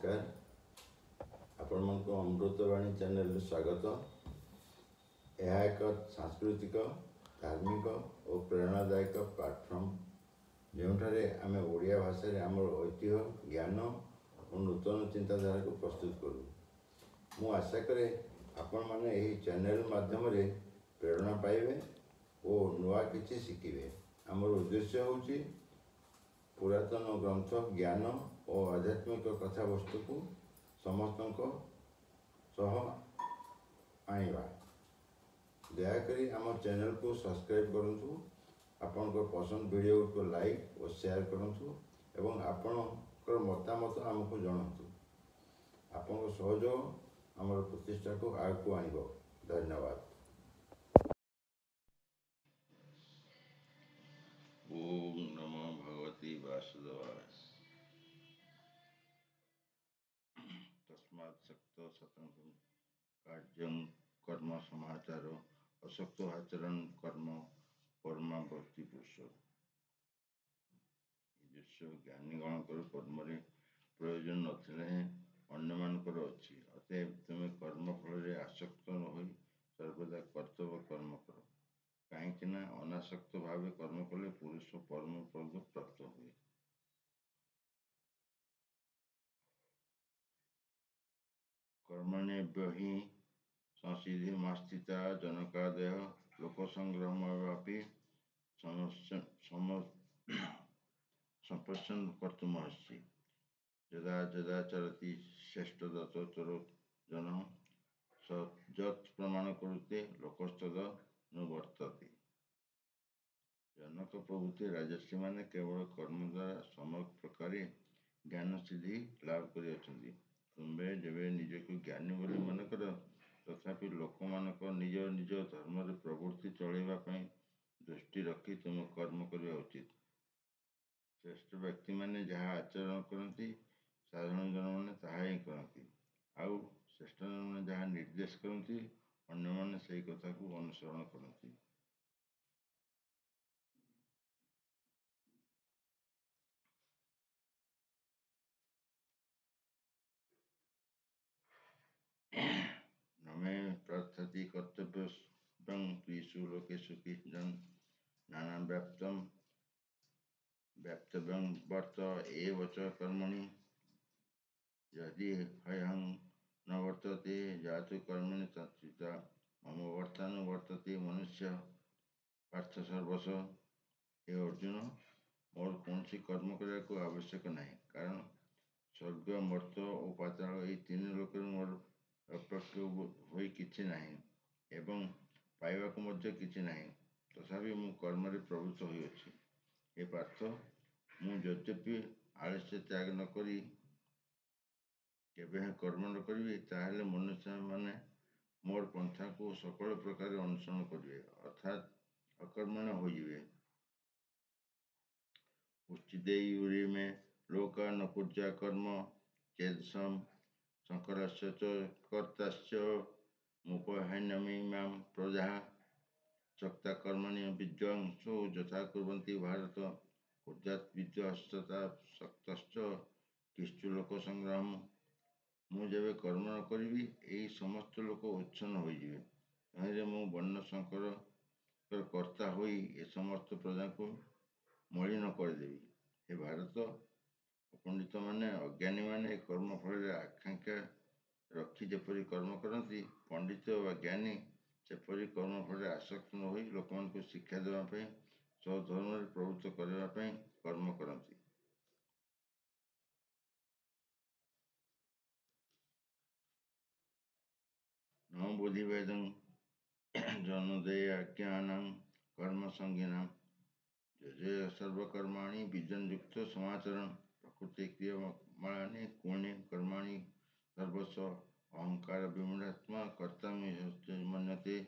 नमस्कार आपण को अमृतवाणी चैनल स्वागत। यह एक सांस्कृतिक धार्मिक और प्रेरणादायक प्लाटफर्म जो आम ओडिया भाषा आम ऐतिह्य ज्ञान और नूतन चिंताधारा को प्रस्तुत करूँ। मु आशा करे आपण मैंने यही चैनल माध्यम प्रेरणा पाइबे और नुआ किछि शिखिबे। आमर उद्देश्य होची पुरातन ग्रंथ ज्ञान और आध्यात्मिक कथा वस्तु को समस्त सह आनिबा। दयाकरी आम चैनल को सब्सक्राइब करूँ, आपण पसंद वीडियो को लाइक और शेयर करूँ एवं आपणकर मतामत आमको जनातु। आपण सहयोग आमर प्रतिष्ठा को आगू आनिब। धन्यवाद। ओम नमो भगवती वासुदेवाय। तस्मात् शक्त सतंगं कार्यं कर्म समाचारो अशक्त आचरण कर्म कर्मा भक्ति पुरुष। दृश्य ज्ञानीगणकर कर्म प्रयोजन नथिले अन्य मानकर अछि। अतएव तुम कर्म फल आसक्त न होई सर्वदा कर्तव्य कर्म कर, कहीं अनासक्त भाव कर्म कले पुरुष परम पद प्राप्त हुए। कर्मण्येभ्यो हि संसिद्धिमास्थिता जनकादय लोकसंग्रहमपि संपश्यन् कर्तुमर्हसि। यदा यदा चरति श्रेष्ठदत्तरो जनः स यत् प्रमाण कुरुते लोकस्तद अनुवर्तते। जनक प्रभृति राजर्षि माने केवल कर्म द्वारा समक प्रकार ज्ञान सिद्धि लाभ कर। तुम्बे जेबे निज को ज्ञानी बोली मन कर, तथापि लोक मानक निज निज धर्म प्रवृत्ति चलैवाई दृष्टि रखी तुम कर्म करवा उचित। श्रेष्ठ व्यक्ति माने जहाँ आचरण करती साधारण जन मैंने ताहा ही करती। आउ श्रेष्ठ जन मैंने जहाँ निर्देश करती अन्य मैंने से कथा को अनुसरण करती। नमे प्रार्थति कर्तव्य त्रिषु लोकेषु किंचन नाना व्याप्तव्यं वर्त एव च कर्मणि। यदि हयं न वर्तते जातु कर्मणि तत्चिता मम वर्तानुवर्तते मनुष्य पार्थ सर्वस। हे अर्जुन, मोर कौन सी कर्म करने को आवश्यक नहीं, कारण स्वर्ग मर्त और पाताल यही तीन लोक मोर अप्राप्य होई किछि नहीं एवं पाइबाकु मध्य किछि नहीं, तथापि मु कर्म प्रवृत्त होइछि। हे पार्थ, मु यद्यपि आलस्य त्याग न करी केबे कर्म न करी, ताहले मनुष्य माने मोर पंथा को सकल प्रकार अनुसरण करेंगे, अर्थात अकर्मण होइबे। उच्चिदेयुरी में लोका न कुर्जा कर्म चेदसम शंकरस्य च कर्तास्य मुपहैन्यमीमां प्रजा शक्ता कर्मणि विद्वांसो यथा कुर्वन्ति भारत। कुर्यात् विद्वांसता शक्तश्च किश्चु लोक संग्राम। मु जेबे कर्म न करी यही समस्त लोक उच्छन्न होइजिवे, तहिरे मु वर्ण शंकर कर्ता होई ए समस्त प्रजा को मलिन करदेवी। हे भारत, पंडित माने अज्ञानी माने कर्म फल आकांक्षा रखी जेपरी कर्म करती, पंडित व ज्ञानी सेपरी कर्म फल आसक्त न होई लोक को शिक्षा देवाई स्वधर्म प्रवृत्त करने कर्म करती। न बुद्धिभेदं जनोदयाज्ञानं कर्म संज्ञानम जय सर्वकर्माणि विजन युक्त समाचरण प्रकृति क्रियमाणानि कोणे कर्माणि सर्वस्व अहंकार विमूढ़ात्मा कर्ता मन्यते।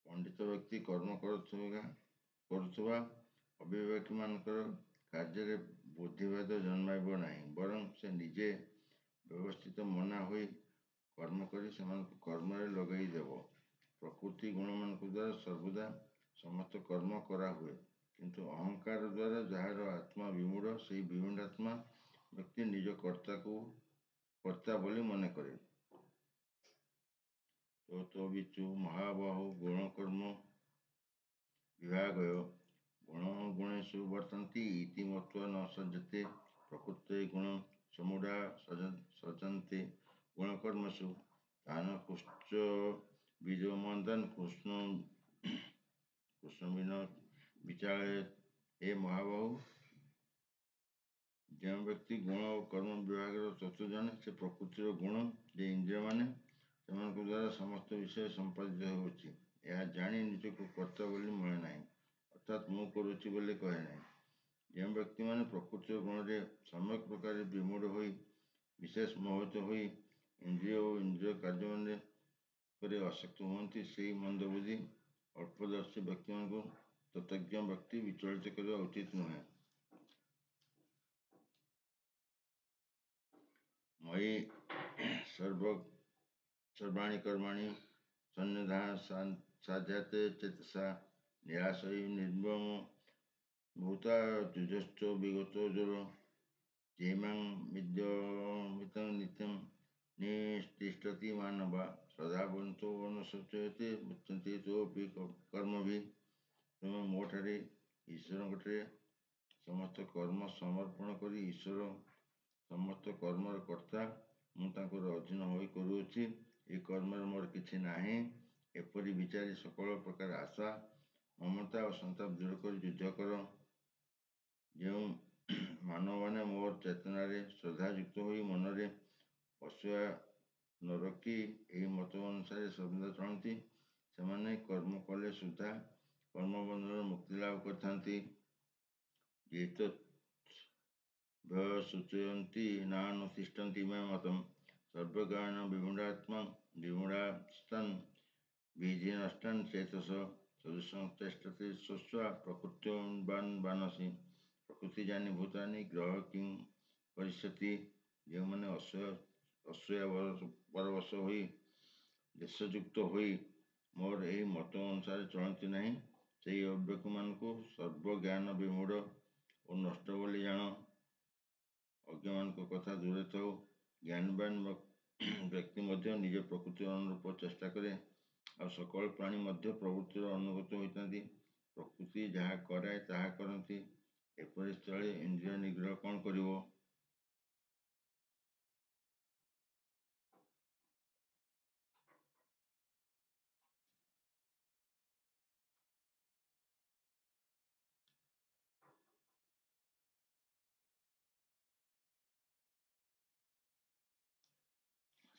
पंडित व्यक्ति कर्म करुवा अविवेकी मानकर कार्य बुद्धिभेद जन्माइब नहीं, बरं से निजे व्यवस्थित मना हुई कर्म करी कर्म लगे देव। प्रकृति गुण मान द्वारा सर्वदा समस्त कर्म करा हुए, किंतु अहंकार द्वारा जार आत्मा विमूढ़ से विमूढ़ात्मा ବ୍ୟକ୍ତି ନିଜ କର୍ତ୍ତା ବୋଲି ମନେ କରେ। ତୋ ବିଚୁ ମହାବାହୁ ଗୁଣକର୍ମ ବିଭାଗୟ ଗୁଣଗୁଣେଷୁ ବର୍ତ୍ତନ୍ତି ଇତି ମତ୍ୱ ନ ସଜ୍ଜତେ ପ୍ରକୃତେ ଗୁଣ ସମୁଡ଼ା ସଜନ୍ତେ ଗୁଣକର୍ମସୁ ତାନ କୁଶ୍ଚ ବୀଜମନ୍ଦନ କୃଷ୍ଣ ବିଚାଳେ। ହେ ମହାବାହୁ, ଯେଉଁ ବ୍ୟକ୍ତି ଗୁଣ ଓ କର୍ମ ବିଭାଗର ତତ୍ତ୍ୱ ଜାଣେ, ସେ ପ୍ରକୃତିର ଗୁଣ ଯେ ଇନ୍ଦ୍ରିୟମାନେ ସେମାନଙ୍କ ଦ୍ୱାରା ସମସ୍ତ ବିଷୟ ସମ୍ପାଦିତ ହେଉଛି, ଏହା ଜାଣି ନିଜକୁ କର୍ତ୍ତା ବୋଲି ମଣେ ନାହିଁ, ଅର୍ଥାତ୍ ମୁଁ କରୁଛି ବୋଲି କହେ ନାହିଁ। ଯେଉଁ ବ୍ୟକ୍ତିମାନେ ପ୍ରକୃତିର ଗୁଣରେ ସମ୍ୟକ୍ ପ୍ରକାରେ ବିମୂଢ଼ ହୋଇ ବିଶେଷ ମୋହିତ ହୋଇ ଇନ୍ଦ୍ରିୟ ଓ ଇନ୍ଦ୍ରିୟ କାର୍ଯ୍ୟମାନେ କରି ଆସକ୍ତ ହୁଅନ୍ତି, ସେହି ମନ୍ଦବୁଦ୍ଧି ଅଳ୍ପଦର୍ଶୀ ବ୍ୟକ୍ତିମାନଙ୍କୁ ତତ୍ତ୍ୱଜ୍ଞ ବ୍ୟକ୍ତି ବିଚଳିତ କରିବା ଉଚିତ ନୁହେଁ। ମୟି ସର୍ବାଣୀ କର୍ମାଣି ସନ୍ନିଧାନ ସାଧ୍ୟାତେ ଚେତସା ନିରାଶଇ ନିର୍ମମ ଭୂତା ଯୁଜଶ୍ଚ ବିଗତ ଜ୍ୱର ଜୈମାଂ ବିଦ୍ୟମିତଂ ନିତ୍ୟଂ ନିଷ୍ଠିଷ୍ଠତି ମାନବା ସଦାବନ୍ତୋ ଅନୁଶୋଚୟତେ ମୁଚ୍ୟନ୍ତେ ତୋପି କର୍ମଭି। ତୁମେ ମୋ ଠାରେ ଈଶ୍ୱରଙ୍କଠାରେ ସମସ୍ତ କର୍ମ ସମର୍ପଣ କରି ଈଶ୍ୱର ସମସ୍ତ କର୍ମର କର୍ତ୍ତା, ମୁଁ ତାଙ୍କର ଅଧୀନ ହୋଇ କରୁଅଛି, ଏ କର୍ମରେ ମୋର କିଛି ନାହିଁ, ଏପରି ବିଚାରି ସକଳ ପ୍ରକାର ଆଶା ମମତା ଓ ସନ୍ତାପ ଦୂର କରି ଯୁଦ୍ଧ କର। ଯେଉଁ ମାନବମାନେ ମୋର ଚେତନାରେ ଶ୍ରଦ୍ଧାଯୁକ୍ତ ହୋଇ ମନରେ ଅସୂୟା ନ ରଖି ଏହି ମତ ଅନୁସାରେ ସର୍ବଦା ଚଳନ୍ତି, ସେମାନେ କର୍ମ କଲେ ସୁଦ୍ଧା କର୍ମବନ୍ଧନରୁ ମୁକ୍ତି ଲାଭ କରିଥାନ୍ତି। ସୂଚୟନ୍ତି ନାନୁତିଷ୍ଠନ୍ତି ମେ ମତଂ ସର୍ବଜ୍ଞାନ ବିମୂଢ଼ାସ୍ତାନ୍ ବିଧିନଷ୍ଟାନ୍ ଚେତସ ସଦୃଶଂ ଚେଷ୍ଟତେ ସ୍ୱସ୍ୱା ପ୍ରକୃତ୍ୟବାନସୀ। ପ୍ରକୃତି ଜାନି ଭୂତାନି ଗ୍ରହ କିଂ କରିଷ୍ୟତି। ଯେଉଁମାନେ ଅସୂୟା ପରବଶ ହୋଇ ଦେଶଯୁକ୍ତ ହୋଇ ମୋର ଏହି ମତ ଅନୁସାରେ ଚଳନ୍ତି ନାହିଁ, ସେହି ଅବିବେକମାନଙ୍କୁ ସର୍ବଜ୍ଞାନ ବିମୂଢ଼ ଓ ନଷ୍ଟ ବୋଲି ଜାଣ। ଅଜ୍ଞମାନଙ୍କ କଥା ଦୂରେ ଥାଉ। ଜ୍ଞାନବାନ ବ୍ୟକ୍ତି ମଧ୍ୟ ନିଜ ପ୍ରକୃତିର ଅନୁରୂପ ଚେଷ୍ଟା କରେ, ଆଉ ସକଳ ପ୍ରାଣୀ ମଧ୍ୟ ପ୍ରବୃତ୍ତିର ଅନୁଗତ ହୋଇଥାନ୍ତି। ପ୍ରକୃତି ଯାହା କରାଏ ତାହା କରନ୍ତି, ଏପରି ସ୍ଥଳେ ଇନ୍ଦ୍ରିୟ ନିଗ୍ରହ କ'ଣ କରିବ?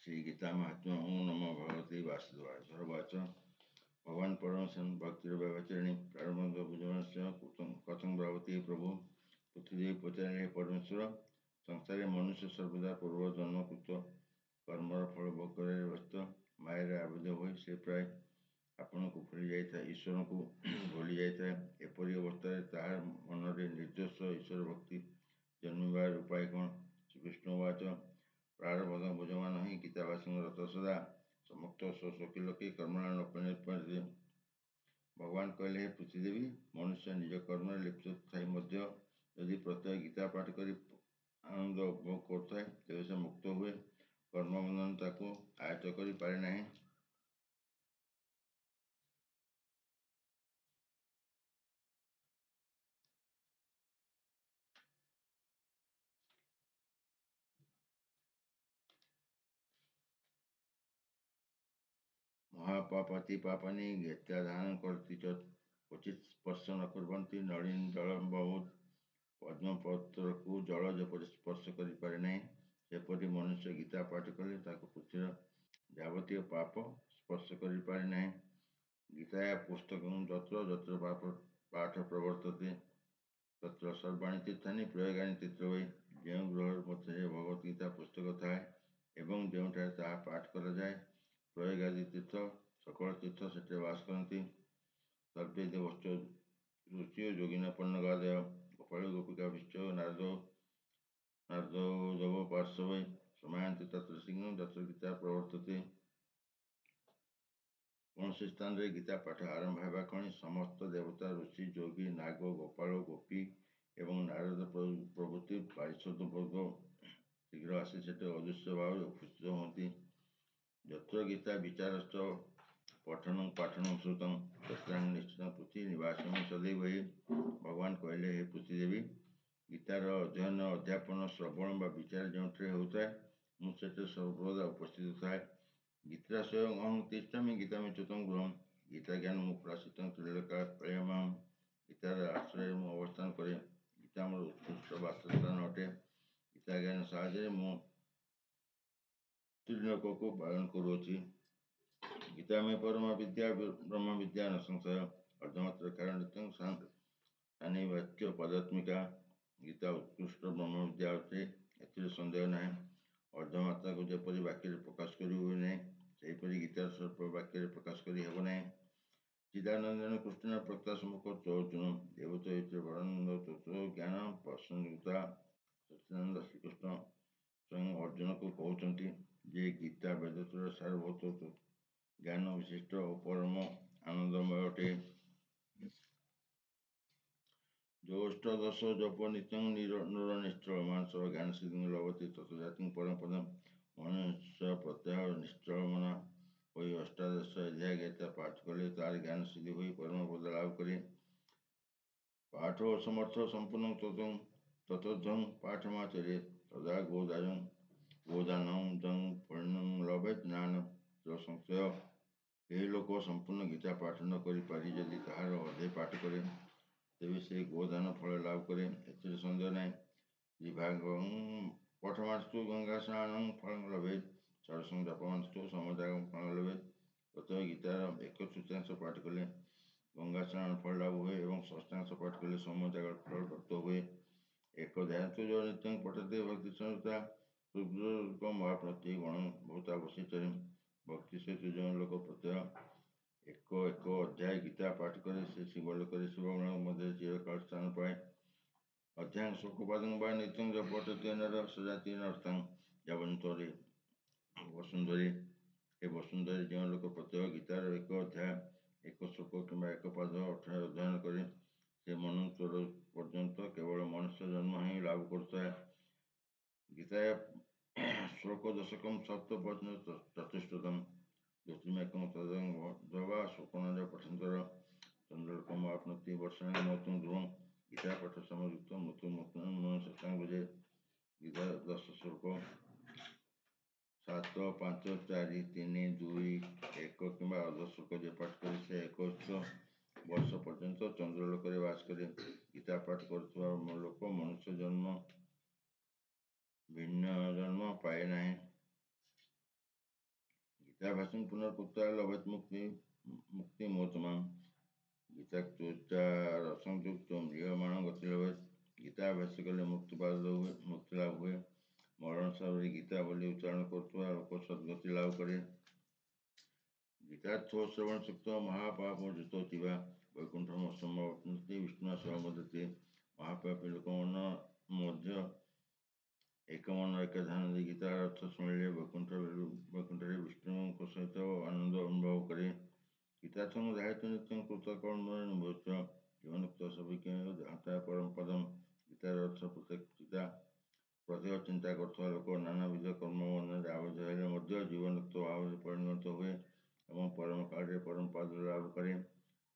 श्री गीता महात्म्य। ओं नमो भगवते वासुदेवाय। सर्ववाच भगवान परमेश्वर भक्तिर व्यवचरणी प्रारंभ बुझमस्य कथं ब्रवती प्रभु। पृथ्वीदेवी पचारे, हे परमेश्वर, ସଂସାରରେ ମନୁଷ୍ୟ ସର୍ବଦା ପୂର୍ବ ଜନ୍ମକୃତ କର୍ମର ଫଳ ଭୋଗ କରିବାରେ ବ୍ୟସ୍ତ। ମାୟାରେ ଆବଦ୍ଧ ହୋଇ ସେ ପ୍ରାୟ ଆପଣଙ୍କୁ ଭୁଲି ଯାଇଥାଏ, ଈଶ୍ୱରଙ୍କୁ ଭୁଲି ଯାଇଥାଏ। ଏପରି ଅବସ୍ଥାରେ ତାହାର ମନରେ ନିର୍ଦ୍ଦୋଷ ଈଶ୍ୱର ଭକ୍ତି ଜନ୍ମିବାର ଉପାୟ କ'ଣ? ଶ୍ରୀକୃଷ୍ଣ ଉବାଚ ପ୍ରାରବ୍ଧଂ ଭୁଜମାନ ହିଁ ଗୀତାଭାଷିଙ୍କ ରଥ ସଦା ସମୁକ୍ତ ସ୍ୱସ୍ୱକିଲୋକେ କର୍ମଣା ନୋପନିପଦ୍ୟତେ। ଭଗବାନ କହିଲେ, ହେ ପୃଥ୍ୱୀଦେବୀ, ମନୁଷ୍ୟ ନିଜ କର୍ମରେ ଲିପ୍ତ ଥାଇ ମଧ୍ୟ ଯଦି ପ୍ରତ୍ୟହ ଗୀତା ପାଠ କରି ଆନନ୍ଦ ଉପଭୋଗ କରୁଥାଏ, ତେବେ ସେ ମୁକ୍ତ ହୁଏ। କର୍ମବନ୍ଧନ ତାକୁ ଆୟତ୍ତ କରି ପାରେ ନାହିଁ। ମହାପାପାତି ପାପାନି ଜ୍ଞେତ୍ୟାଧାନ କରତି ଚ କ୍ୱଚିତ୍ ସ୍ପର୍ଶ ନ କୁର୍ବନ୍ତି ନଳିନ ଦଳଂ ବହୁତ। ପଦ୍ମପତ୍ରକୁ ଜଳ ଯେପରି ସ୍ପର୍ଶ କରିପାରେ ନାହିଁ, ସେପରି ମନୁଷ୍ୟ ଗୀତା ପାଠ କଲେ ତାକୁ ପୃଥ୍ୱୀର ଯାବତୀୟ ପାପ ସ୍ପର୍ଶ କରିପାରେ ନାହିଁ। ଗୀତାୟା ପୁସ୍ତକଂ ଯତ୍ର ଯତ୍ର ପାଠ ପ୍ରବର୍ତ୍ତତେ ତତ୍ର ସର୍ବାଣୀ ତୀର୍ଥାନି ପ୍ରୟୋଗାନି ତୀର୍ଥ ବୈ। ଯେଉଁ ଗୃହ ମଧ୍ୟରେ ଭଗବତ୍ ଗୀତା ପୁସ୍ତକ ଥାଏ ଏବଂ ଯେଉଁଠାରେ ତାହା ପାଠ କରାଯାଏ, ପ୍ରୟୋଗାଦି ତୀର୍ଥ, ସକଳ ତୀର୍ଥ ସେଠାରେ ବାସ କରନ୍ତି। ସର୍ବେ ଦେବଶ୍ଚ ରୁଚି ଯୋଗିନ ପନ୍ନଗାଦୟ ଗୋପାଳ ଗୋପିକାବିଶ୍ଚ ନାରଦୋଦବ ପାର୍ଶ୍ୱବୈ ସମାୟନ୍ତେ ତତ୍ର ଶୀଘ୍ରଂ ଯତ୍ର ଗୀତା ପ୍ରବର୍ତ୍ତତେ। କୌଣସି ସ୍ଥାନରେ ଗୀତା ପାଠ ଆରମ୍ଭ ହେବା କ୍ଷଣି ସମସ୍ତ ଦେବତା, ଋଷି, ଯୋଗୀ, ନାଗ, ଗୋପାଳ, ଗୋପୀ ଏବଂ ନାରଦ ପ୍ରଭୃତି ପାରିଷଦ ବର୍ଗ ଶୀଘ୍ର ଆସି ସେଠି ଅଦୃଶ୍ୟ ଭାବରେ ଉପସ୍ଥିତ ହୁଅନ୍ତି। ଯତ୍ର ଗୀତା ବିଚାରଶ୍ଚ ପଠନଂ ପାଠନଂ ଶ୍ରୁତଂ ତତ୍ରାଂ ନିଶ୍ଚିତ ପୃଥ୍ୱୀ ନିବାସଂ ସଦୈବ ହି। ଭଗବାନ କହିଲେ, ହେ ପୃଥ୍ୱୀ ଦେବୀ, ଗୀତାର ଅଧ୍ୟୟନ, ଅଧ୍ୟାପନ, ଶ୍ରବଣ ବା ବିଚାର ଯେଉଁଠାରେ ହେଉଥାଏ ମୁଁ ସେଠାରେ ସର୍ବଦା ଉପସ୍ଥିତ ଥାଏ। ଗୀତା ସ୍ୱୟଂ ଅହଂ ତିଷ୍ଠାମି ଗୀତାମି ଚ୍ୟୁତଂ ଗୃହମ୍। ଗୀତା ଜ୍ଞାନ ମୁଖରାସିତଂ ତ୍ରିଲୋକା ପ୍ରୟାମାମ୍। ଗୀତାର ଆଶ୍ରୟରେ ମୁଁ ଅବସ୍ଥାନ କରେ। ଗୀତା ମୋର ଉତ୍କୃଷ୍ଟ ବାସସ୍ଥାନ ଅଟେ। ଗୀତା ଜ୍ଞାନ ସାହାଯ୍ୟରେ ମୁଁ ତ୍ରିଲୋକକୁ ପାଳନ କରୁଅଛି। ଗୀତା ମେ ପରମ ବିଦ୍ୟା ବ୍ରହ୍ମ ବିଦ୍ୟା ନ ସଂଶୟ ଅର୍ଦ୍ଧମାତ୍ର କାରଣିତଂ ସାନି ବାକ୍ୟ ପଦାତ୍ମିକା। ଗୀତା ଉତ୍କୃଷ୍ଟ ବ୍ରହ୍ମ ବିଦ୍ୟା ଅଟେ, ଏଥିରେ ସନ୍ଦେହ ନାହିଁ। ଅର୍ଦ୍ଧମାତ୍ରାକୁ ଯେପରି ବାକ୍ୟରେ ପ୍ରକାଶ କରି ହୁଏ ନାହିଁ, ସେହିପରି ଗୀତାର ସ୍ୱରୂପ ବାକ୍ୟରେ ପ୍ରକାଶ କରି ହେବ ନାହିଁ। ଚିଦାନନ୍ଦନ କୃଷ୍ଣ ପ୍ରକାଶ ମୁଖ ଚୌଚୁନ ଦେବତ ଇତ୍ୟ ବରାନନ୍ଦ ତତ୍ତ୍ୱ ଜ୍ଞାନ ପ୍ରସନ୍ନତା। ସଚ୍ଚିଦାନନ୍ଦ ଶ୍ରୀକୃଷ୍ଣ ସ୍ୱୟଂ ଅର୍ଜୁନକୁ କହୁଛନ୍ତି ଯେ ଗୀତା ବେଦର ସାରଭୌତ ଜ୍ଞାନ ବିଶିଷ୍ଟ ଓ ପରମ ଆନନ୍ଦମୟ ଅଟେ। ଯୋଷ୍ଟଦଶ ଜପ ନିତ୍ୟଂ ନୂର ନିଶ୍ଚଳ ମାନସ ଜ୍ଞାନ ସିଦ୍ଧିଂ ଲଭତେ ତତ ଜାତିଂ ପରମ ପଦମ୍। ମନୁଷ୍ୟ ପ୍ରତ୍ୟହ ନିଶ୍ଚଳ ମନା ହୋଇ ଅଷ୍ଟାଦଶ ଅଧ୍ୟାୟ ଗୀତା ପାଠ କଲେ ତାର ଜ୍ଞାନ ସିଦ୍ଧି ହୋଇ ପରମ ପଦ ଲାଭ କରେ। ପାଠ ସମର୍ଥ ସମ୍ପୂର୍ଣ୍ଣ ତତୋଧ୍ୱଂ ପାଠମାଚରେ ତଦା ଗୋଦାନଂ ଜଂ ପୂର୍ଣ୍ଣଂ ଲଭେତ୍ ଜ୍ଞାନ ସଂଶୟ। ଏହି ଲୋକ ସମ୍ପୂର୍ଣ୍ଣ ଗୀତା ପାଠ ନ କରିପାରି ଯଦି ତାହାର ଅଧେ ପାଠ କରେ, ତେବେ ସେ ଗୋଦାନ ଫଳ ଲାଭ କରେ, ଏଥିରେ ସନ୍ଦେହ ନାହିଁ। ବିଭାଗଂ ପଠମାନସ୍ତୁ ଗଙ୍ଗା ସ୍ନାନଂ ଫଳଂ ଲଭେତ୍ ଷୋଡ଼ଶଂ ଜପମାନସ୍ତୁ ସମତ୍ୟାଗଂ ଫଳଂ ଲଭେତ୍। ପ୍ରତ୍ୟହ ଗୀତାର ଏକ ତୃତୀୟାଂଶ ପାଠ କଲେ ଗଙ୍ଗା ସ୍ନାନ ଫଳ ଲାଭ ହୁଏ ଏବଂ ଷଷ୍ଠାଂଶ ପାଠ କଲେ ସମତ୍ୟାଗ ଫଳ ପ୍ରାପ୍ତ ହୁଏ। ଏକ ଧ୍ୟାନ ଯୋ ନିତ୍ୟଂ ପଠତେ ଭକ୍ତି ସଂୟୁକ୍ତା ମହାପ୍ନତି ଗଣ ଭୂତାବଶିଷ୍ଟରେ। ଭକ୍ତି ସହିତ ଯେଉଁ ଲୋକ ପ୍ରତ୍ୟହ ଏକ ଅଧ୍ୟାୟ ଗୀତା ପାଠ କରେ, ସେ ଶିବଲୋକରେ ଶିବଗଣଙ୍କ ମଧ୍ୟରେ ଚିରକାଳ ସ୍ଥାନ ପାଏ। ଅଧ୍ୟାୟ ଶୋକପାଦଂ ବା ନିତ୍ୟଂ ଜପଠତେ ନର ସଜାତି ନର୍ଥାଂ ଯାବନ୍ତରେ ବସୁନ୍ଧରେ। ଏ ବସୁନ୍ଧରେ ଯେଉଁ ଲୋକ ପ୍ରତ୍ୟହ ଗୀତାର ଏକ ଅଧ୍ୟାୟ, ଏକ ଶ୍ଲୋକ କିମ୍ବା ଏକ ପାଦ ଅଧ୍ୟୟନ କରେ, ସେ ମନ୍ୱନ୍ତର ପର୍ଯ୍ୟନ୍ତ କେବଳ ମନୁଷ୍ୟ ଜନ୍ମ ହିଁ ଲାଭ କରୁଥାଏ। ଗୀତାୟ ଶ୍ଲୋକ ଦଶକଂ ସପ୍ତ ପଦ୍ମ ଚତୁଷ୍ଟତମ୍ ଜ୍ୟୋତିର୍ମେକଂ ତଦଂ ବା ଶୋକଣଜ ପଠନ୍ତର ଚନ୍ଦ୍ରଲୋକମ୍ ଆପ୍ନୋତି ବର୍ଷାଣି ମହତ୍ୱଂ ଧ୍ରୁବଂ। ଗୀତା ପାଠ ସମଯୁକ୍ତ ମୃତ୍ୟୁ ଶତାଙ୍ଗ ବୁଝେ। ଗୀତା 10 ଶ୍ଲୋକ 7, 5, 4, 3, 2, 1 କିମ୍ବା ଅର୍ଦ୍ଧ ଶ୍ଲୋକ ଯେ ପାଠ କରେ, ସେ 21 ବର୍ଷ ପର୍ଯ୍ୟନ୍ତ ଚନ୍ଦ୍ରଲୋକରେ ବାସ କରେ। ଗୀତା ପାଠ କରୁଥିବା ଲୋକ ମନୁଷ୍ୟ ଜନ୍ମ ଭିନ୍ନ ଜନ୍ମ ପାଏ ନାହିଁ। ଗୀତା ଭାଷଣ ପୁନର୍କୁତ୍ତା ଲଭେତ୍ ମୁକ୍ତି ମୋତ୍ତମାଂ। ଗୀତା ରସଂଯୁକ୍ତ ମ୍ରିୟମାଣ ଗତି ଲଭେତ୍। ଗୀତା ଭାଷ୍ୟ କଲେ ମୁକ୍ତି ଲାଭ ହୁଏ। ମରଣ ସମୟରେ ଗୀତା ବୋଲି ଉଚ୍ଚାରଣ କରୁଥିବା ଲୋକ ସଦ୍ଗତି ଲାଭ କରେ। ଗୀତାର୍ଥୋ ଶ୍ରବଣ ସୁକ୍ତ ମହାପାପ ଯୁତୋତିବା ବୈକୁଣ୍ଠମ ସମବପ୍ନୋତି ବିଷ୍ଣୁ ସହ ବଦତେ। ମହାପାପୀ ଲୋକମାନ ମଧ୍ୟ ଏକ ମନ ଏକ ଧ୍ୟାନ ଦେଇ ଗୀତାର ଅର୍ଥ ଶୁଣିଲେ ବୈକୁଣ୍ଠରେ ବିଷ୍ଣୁଙ୍କ ସହିତ ଆନନ୍ଦ ଅନୁଭବ କରେ। ଗୀତାର୍ଥଂ ଧାୟତେ ନିତ୍ୟଂ କୃତ କର୍ମ ନିଭୃତ୍ୟ ଜୀବନୁକ୍ତ ସବିଜ୍ଞ ଧାତା ପରମ ପଦମ୍। ଗୀତାର ଅର୍ଥ ପ୍ରତ୍ୟେକ ଚିନ୍ତା କରୁଥିବା ଲୋକ ନାନାବିଧ କର୍ମ ବନ୍ଧନରେ ଆବଦ୍ଧ ହେଲେ ମଧ୍ୟ ଜୀବନୁକ୍ତ ଭାବରେ ପରିଣତ ହୁଏ ଏବଂ ପରମ କାଳରେ ପରମ ପାଦ ଲାଭ କରେ।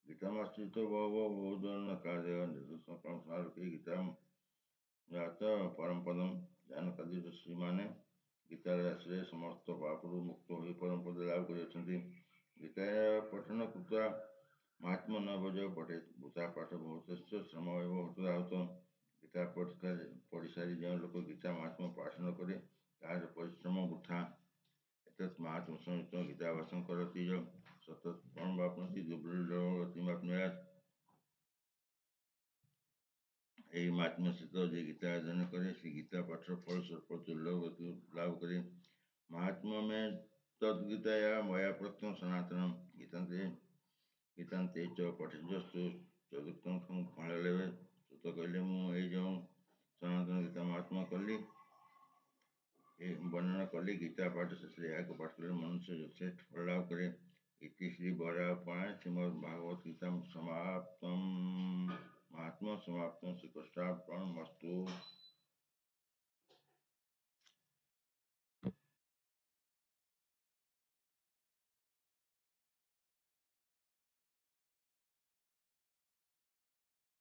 ଗୀତାମାଶ୍ରିତ ବହୁଜନ କାଦେୟ ନିର୍ଦ୍ଦୋଷ ସାରକେ ଗୀତା ଜାତ ପରମ ପଦମ୍। ଜ୍ଞାନକାଦିଶ୍ରୀମାନେ ଗୀତାର ଆଶ୍ରୟରେ ସମସ୍ତ ପାପରୁ ମୁକ୍ତ ହୋଇ ପରମ ପଦ ଲାଭ କରିଅଛନ୍ତି। ଗୀତାର ପଠନ କୃତ୍ୱା ମହାତ୍ମ ନ ଭଜ ପଠେତ୍ ଭୂତା ପାଠ ବହୁତସ୍ୟ ଶ୍ରମ ଏବ ହୃତଦାହୁତ। ଗୀତା ପଢ଼ିସାରି ଯେଉଁ ଲୋକ ଗୀତା ମହାତ୍ମ ପାଠ ନ କରେ, ତାହାର ପରିଶ୍ରମ ବୃଥା। ଏତତ୍ ମହାତ୍ମ ସଂୟୁକ୍ତ ଗୀତା ଭାଷଂ କରତି ଯ ସତତ୍ ଫଳଂ ବାପ୍ନୋତି ଦୁର୍ଲଭ ଗତିମ୍ ଆପ୍ନୁୟାତ୍। ଏହି ମହାତ୍ମ୍ୟ ସହିତ ଯେ ଗୀତା ଅଧ୍ୟୟନ କରେ, ସେ ଗୀତା ପାଠର ଫଳ ସ୍ୱରୂପ ଦୁର୍ଲଭ ଗତି ଲାଭ କରେ। ମହାତ୍ମ୍ୟ ମେ ତଦ୍ଗୀତାୟା ମୟା ପ୍ରୋକ୍ତଂ ସନାତନମ୍ ଗୀତାନ୍ତେ ଚ ପଠିତସ୍ତୁ ଚତୁର୍ଥଂ ଫଳ ଲଭେତ୍। ସୁତ କହିଲେ, ମୁଁ ଏଇ ଯେଉଁ ସନାତନ ଗୀତା ମହାତ୍ମ୍ୟ ବର୍ଣ୍ଣନା କଲି, ଗୀତା ପାଠ ଶେଷରେ ଏହାକୁ ପାଠ କଲେ ମନୁଷ୍ୟ ଯଥେଷ୍ଟ ଫଳ ଲାଭ କରେ। ଇତି ଶ୍ରୀ ବରାହପୁରାଣେ ଶ୍ରୀମଦ୍ ଭାଗବତ ଗୀତା ସମାପ୍ତମ୍। ମହାତ୍ମ୍ୟ ସମାପ୍ତଂ। ଶ୍ରୀକୃଷ୍ଣାର୍ପଣମସ୍ତୁ।